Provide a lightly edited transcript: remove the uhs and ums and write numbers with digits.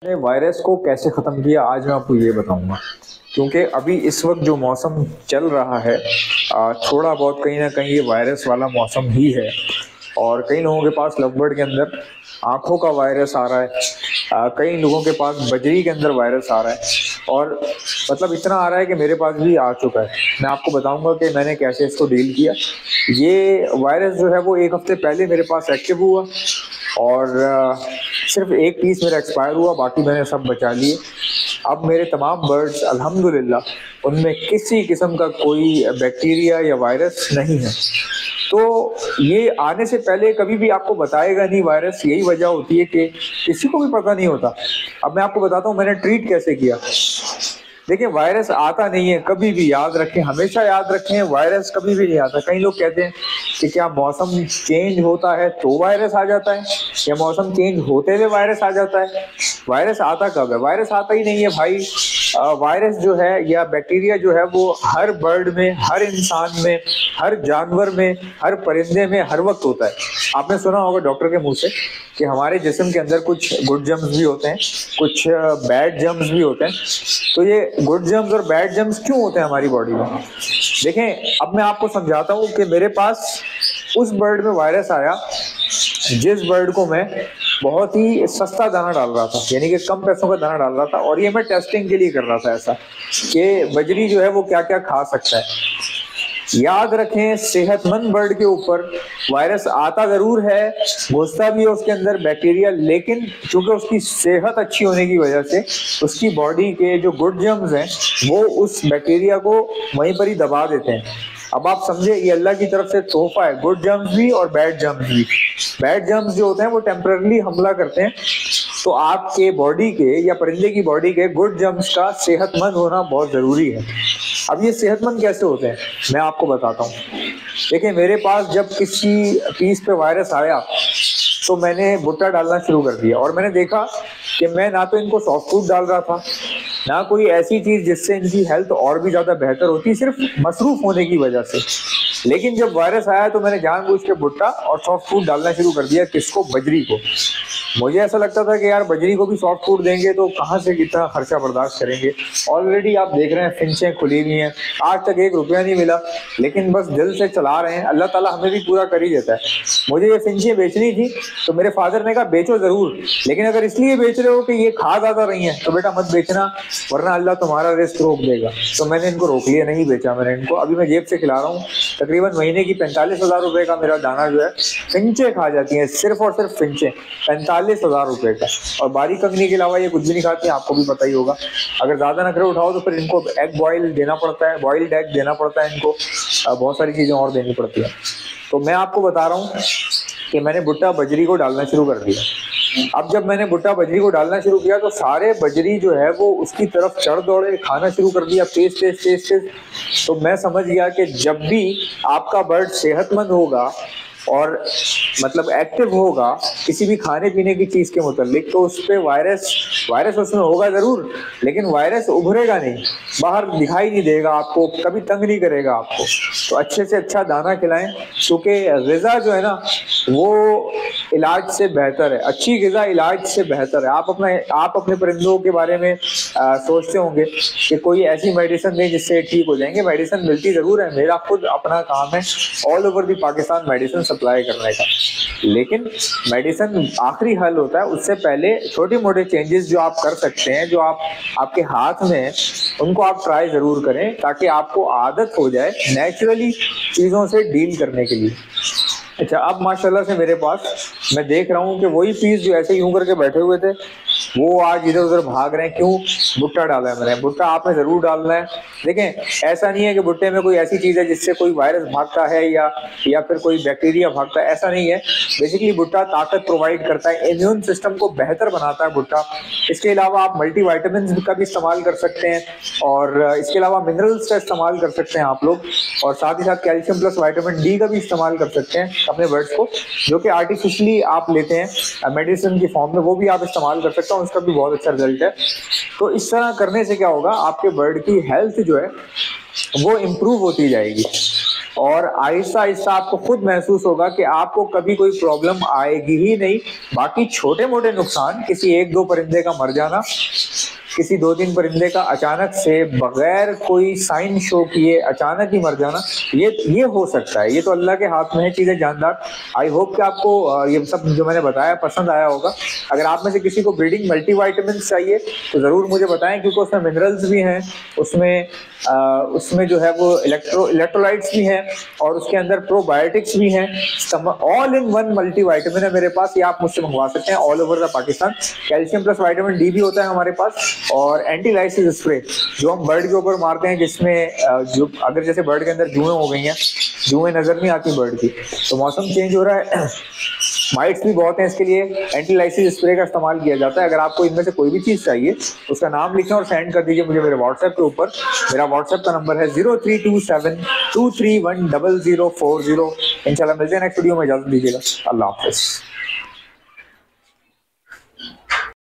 ने वायरस को कैसे ख़त्म किया आज मैं आपको ये बताऊंगा। क्योंकि अभी इस वक्त जो मौसम चल रहा है थोड़ा बहुत कहीं ना कहीं ये वायरस वाला मौसम ही है। और कई लोगों के पास लवबर्ड के अंदर आंखों का वायरस आ रहा है, कई लोगों के पास बजरी के अंदर वायरस आ रहा है। और मतलब इतना आ रहा है कि मेरे पास भी आ चुका है। मैं आपको बताऊंगा कि मैंने कैसे इसको डील किया। ये वायरस जो है वो एक हफ्ते पहले मेरे पास एक्टिव हुआ और सिर्फ एक पीस मेरा एक्सपायर हुआ, बाकी मैंने सब बचा लिए। अब मेरे तमाम बर्ड्स अल्हम्दुलिल्लाह उनमें किसी किस्म का कोई बैक्टीरिया या वायरस नहीं है। तो ये आने से पहले कभी भी आपको बताएगा नहीं वायरस, यही वजह होती है कि किसी को भी पता नहीं होता। अब मैं आपको बताता हूँ मैंने ट्रीट कैसे किया। देखिए वायरस आता नहीं है कभी भी, याद रखें, हमेशा याद रखें, वायरस कभी भी नहीं आता। कई लोग कहते हैं कि क्या मौसम चेंज होता है तो वायरस आ जाता है, या मौसम चेंज होते हुए वायरस आ जाता है। वायरस आता कब है? वायरस आता ही नहीं है भाई। वायरस जो है या बैक्टीरिया जो है वो हर बर्ड में, हर इंसान में, हर जानवर में, हर परिंदे में हर वक्त होता है। आपने सुना होगा डॉक्टर के मुंह से कि हमारे जिस्म के अंदर कुछ गुड जर्म्स भी होते हैं, कुछ बैड जर्म्स भी होते हैं। तो ये गुड जर्म्स और बैड जर्म्स क्यों होते हैं हमारी बॉडी में? देखें, अब मैं आपको समझाता हूँ कि मेरे पास उस बर्ड में वायरस आया जिस बर्ड को मैं बहुत ही सस्ता दाना डाल रहा था, यानी कि कम पैसों का दाना डाल रहा था। और ये मैं टेस्टिंग के लिए कर रहा था ऐसा कि बजरी जो है वो क्या क्या खा सकता है। याद रखें, सेहतमंद बर्ड के ऊपर वायरस आता जरूर है, घुसता भी है उसके अंदर बैक्टीरिया, लेकिन चूंकि उसकी सेहत अच्छी होने की वजह से उसकी बॉडी के जो गुड जर्म्स हैं वो उस बैक्टीरिया को वहीं पर ही दबा देते हैं। अब आप समझे, ये अल्लाह की तरफ से तोहफा है, गुड जर्म्स भी और बैड जर्म्स भी। बैड जर्म्स जो होते हैं वो टेम्पररी हमला करते हैं, तो आपके बॉडी के या परिंदे की बॉडी के गुड जर्म्स का सेहतमंद होना बहुत जरूरी है। अब ये सेहतमंद कैसे होते हैं मैं आपको बताता हूँ। देखिए, मेरे पास जब किसी पीस पे वायरस आया तो मैंने भुट्टा डालना शुरू कर दिया और मैंने देखा कि मैं ना तो इनको सॉफ्ट फूड डाल रहा था, ना कोई ऐसी चीज जिससे इनकी हेल्थ और भी ज्यादा बेहतर होती, सिर्फ मसरूफ होने की वजह से। लेकिन जब वायरस आया तो मैंने जानबूझ के भुट्टा और सॉफ्ट फूड डालना शुरू कर दिया। किसको? बजरी को। मुझे ऐसा लगता था कि यार बजरी को भी सॉफ्ट फूड देंगे तो कहाँ से कितना खर्चा बर्दाश्त करेंगे। ऑलरेडी आप देख रहे हैं फिंचें खुली हुई हैं, आज तक एक रुपया नहीं मिला, लेकिन बस दिल से चला रहे हैं। अल्लाह ताला हमें भी पूरा कर ही देता है। मुझे ये फिंचें बेचनी थी तो मेरे फादर ने कहा बेचो जरूर, लेकिन अगर इसलिए बेच रहे हो कि ये खा ज्यादा रही हैं तो बेटा मत बेचना, वरना अल्लाह तुम्हारा रिस्क रोक देगा। तो मैंने इनको रोक लिया, नहीं बेचा मैंने इनको। अभी मैं जेब से खिला रहा हूँ। तकरीबन महीने की 45,000 रुपए का मेरा दाना जो है फिंचें खा जाती हैं, सिर्फ और सिर्फ फिंचें, 45,000 रुपए का। और बारीक कंगनी के अलावा ये कुछ भी नहीं खाती, आपको भी पता ही होगा। अगर ज्यादा नखरे उठाओ तो फिर इनको एग बॉयल देना पड़ता है, बॉइल्ड एग देना पड़ता है इनको, बहुत सारी चीजें और देनी पड़ती है। तो मैं आपको बता रहा हूँ कि मैंने भुट्टा बजरी को डालना शुरू कर दिया। अब जब मैंने भुट्टा बजरी को डालना शुरू किया तो सारे बजरी जो है वो उसकी तरफ चढ़ दौड़े, खाना शुरू कर दिया, तेज तेज तेज तेज। तो मैं समझ गया कि जब भी आपका बर्ड सेहतमंद होगा और मतलब एक्टिव होगा किसी भी खाने पीने की चीज के मुतालिक, तो उस पर वायरस उसमें होगा जरूर, लेकिन वायरस उभरेगा नहीं, बाहर दिखाई नहीं देगा आपको, कभी तंग नहीं करेगा आपको। तो अच्छे से अच्छा दाना खिलाएं, क्योंकि ग़िज़ा जो है ना वो इलाज से बेहतर है। अच्छी ग़िज़ा इलाज से बेहतर है। आप अपने परिंदों के बारे में सोचते होंगे कि कोई ऐसी मेडिसिन दें जिससे ठीक हो जाएंगे। मेडिसिन मिलती जरूर है, मेरा खुद अपना काम है all over the Pakistan medicine supply करने का, लेकिन मेडिसिन आखिरी हल होता है। उससे पहले छोटे मोटे चेंजेस जो आप कर सकते हैं, जो आपके हाथ में, उनको आप ट्राई जरूर करें ताकि आपको आदत हो जाए नेचुरली चीज़ों से डील करने के लिए। अच्छा, अब माशाल्लाह से मेरे पास मैं देख रहा हूँ कि वही पीस जो ऐसे यूं करके बैठे हुए थे वो आज इधर उधर भाग रहे हैं। क्यों? भुट्टा डाला है मैंने। भुट्टा आपने जरूर डालना है। देखें, ऐसा नहीं है कि भुट्टे में कोई ऐसी चीज है जिससे कोई वायरस भागता है या फिर कोई बैक्टीरिया भागता है, ऐसा नहीं है। बेसिकली भुट्टा ताकत प्रोवाइड करता है, इम्यून सिस्टम को बेहतर बनाता है भुट्टा। इसके अलावा आप मल्टीविटामिन का भी इस्तेमाल कर सकते हैं, और इसके अलावा मिनरल्स का इस्तेमाल कर सकते हैं आप लोग, और साथ ही साथ कैल्शियम प्लस विटामिन डी का भी इस्तेमाल कर सकते हैं अपने बर्ड्स को, जो कि आर्टिफिशियली आप लेते हैं मेडिसिन की फॉर्म में, वो भी आप इस्तेमाल कर सकते हैं, उसका भी बहुत अच्छा रिजल्ट है। तो इस तरह करने से क्या होगा, आपके बर्ड की हेल्थ जो है वो इम्प्रूव होती जाएगी। और आहिस्ता आहिस्ता आपको खुद महसूस होगा कि आपको कभी कोई प्रॉब्लम आएगी ही नहीं। बाकी छोटे मोटे नुकसान, किसी एक दो परिंदे का मर जाना, किसी दो तीन परिंदे का अचानक से बगैर कोई साइन शो किए अचानक ही मर जाना, ये हो सकता है। ये तो अल्लाह के हाथ में है चीजें जानदार। आई होप कि आपको ये सब जो मैंने बताया पसंद आया होगा। अगर आप में से किसी को ब्रीडिंग मल्टीविटामिन चाहिए तो जरूर मुझे बताएं, क्योंकि उसमें मिनरल्स भी हैं, उसमें जो है वो इलेक्ट्रोलाइट्स भी हैं और उसके अंदर प्रोबायोटिक्स भी हैं। ऑल इन वन मल्टीविटामिन है मेरे पास, ये आप मुझसे मंगवा सकते हैं all over the Pakistan. Calcium plus vitamin D भी होता है हमारे पास, और एंटी लाइसिस स्प्रे जो हम बर्ड के ऊपर मारते हैं, जिसमें जो अगर जैसे बर्ड के अंदर जुएं हो गई हैं, जुएं नजर नहीं आती बर्ड की, तो मौसम चेंज हो रहा है, माइट्स भी बहुत हैं, इसके लिए एंटी लाइसिस स्प्रे का इस्तेमाल किया जाता है। अगर आपको इनमें से कोई भी चीज चाहिए उसका नाम लिखें और सेंड कर दीजिए मुझे मेरे व्हाट्सएप के ऊपर। मेरा व्हाट्सएप का नंबर है 0327231040। इंशाल्लाह मिलते हैं नेक्स्ट वीडियो में, इजाजत दीजिएगा। अल्लाह हाफिज।